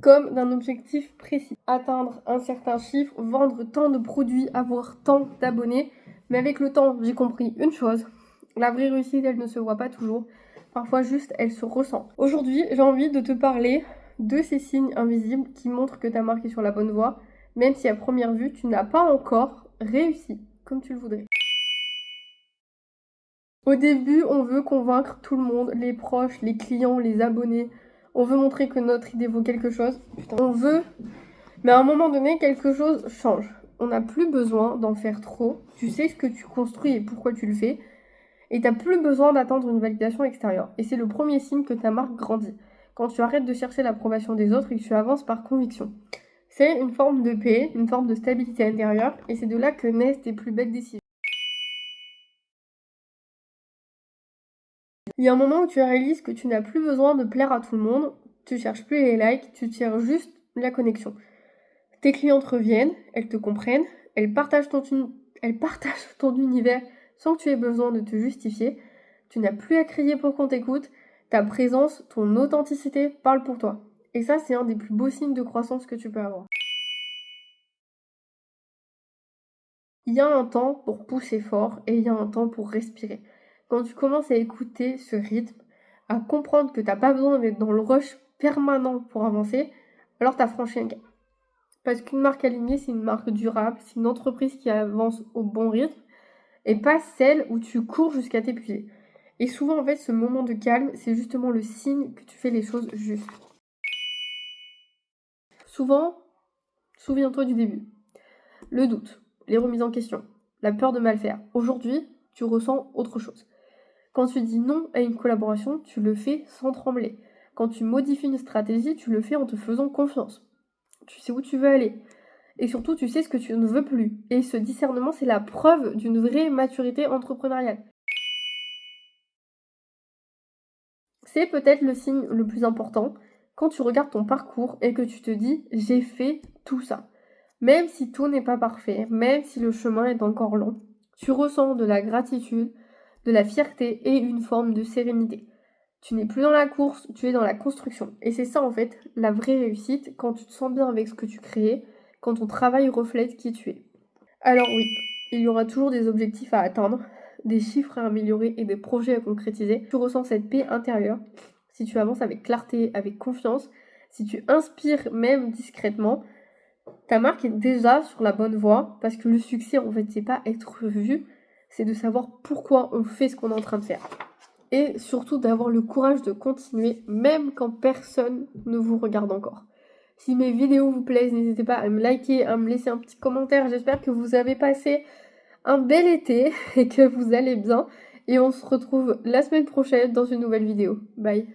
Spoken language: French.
comme d'un objectif précis. Atteindre un certain chiffre, vendre tant de produits, avoir tant d'abonnés. Mais avec le temps, j'ai compris une chose. La vraie réussite, elle ne se voit pas toujours. Parfois juste, elle se ressent. Aujourd'hui, j'ai envie de te parler de ces signes invisibles qui montrent que ta marque est sur la bonne voie, même si à première vue, tu n'as pas encore réussi comme tu le voudrais. Au début, on veut convaincre tout le monde, les proches, les clients, les abonnés. On veut montrer que notre idée vaut quelque chose. On veut, mais à un moment donné, quelque chose change. On n'a plus besoin d'en faire trop. Tu sais ce que tu construis et pourquoi tu le fais. Et t'as plus besoin d'attendre une validation extérieure. Et c'est le premier signe que ta marque grandit. Quand tu arrêtes de chercher l'approbation des autres et que tu avances par conviction. C'est une forme de paix, une forme de stabilité intérieure. Et c'est de là que naissent tes plus belles décisions. Il y a un moment où tu réalises que tu n'as plus besoin de plaire à tout le monde, tu cherches plus les likes, tu tires juste la connexion. Tes clientes reviennent, elles te comprennent, elles partagent ton univers sans que tu aies besoin de te justifier. Tu n'as plus à crier pour qu'on t'écoute, ta présence, ton authenticité parlent pour toi. Et ça, c'est un des plus beaux signes de croissance que tu peux avoir. Il y a un temps pour pousser fort et il y a un temps pour respirer. Quand tu commences à écouter ce rythme, à comprendre que tu n'as pas besoin d'être dans le rush permanent pour avancer, alors tu as franchi un cap. Parce qu'une marque alignée, c'est une marque durable, c'est une entreprise qui avance au bon rythme et pas celle où tu cours jusqu'à t'épuiser. Et souvent, en fait, ce moment de calme, c'est justement le signe que tu fais les choses juste. Souvent, souviens-toi du début. Le doute, les remises en question, la peur de mal faire. Aujourd'hui, tu ressens autre chose. Quand tu dis non à une collaboration, tu le fais sans trembler. Quand tu modifies une stratégie, tu le fais en te faisant confiance. Tu sais où tu veux aller. Et surtout, tu sais ce que tu ne veux plus. Et ce discernement, c'est la preuve d'une vraie maturité entrepreneuriale. C'est peut-être le signe le plus important quand tu regardes ton parcours et que tu te dis « j'ai fait tout ça ». Même si tout n'est pas parfait, même si le chemin est encore long, tu ressens de la gratitude, de la fierté et une forme de sérénité. Tu n'es plus dans la course, tu es dans la construction. Et c'est ça en fait la vraie réussite, quand tu te sens bien avec ce que tu crées, quand ton travail reflète qui tu es. Alors oui, il y aura toujours des objectifs à atteindre, des chiffres à améliorer et des projets à concrétiser. Tu ressens cette paix intérieure si tu avances avec clarté, avec confiance, si tu inspires même discrètement. Ta marque est déjà sur la bonne voie parce que le succès, en fait, c'est pas être vu, c'est de savoir pourquoi on fait ce qu'on est en train de faire. Et surtout d'avoir le courage de continuer même quand personne ne vous regarde encore. Si mes vidéos vous plaisent, n'hésitez pas à me liker, à me laisser un petit commentaire. J'espère que vous avez passé un bel été et que vous allez bien. Et on se retrouve la semaine prochaine dans une nouvelle vidéo. Bye!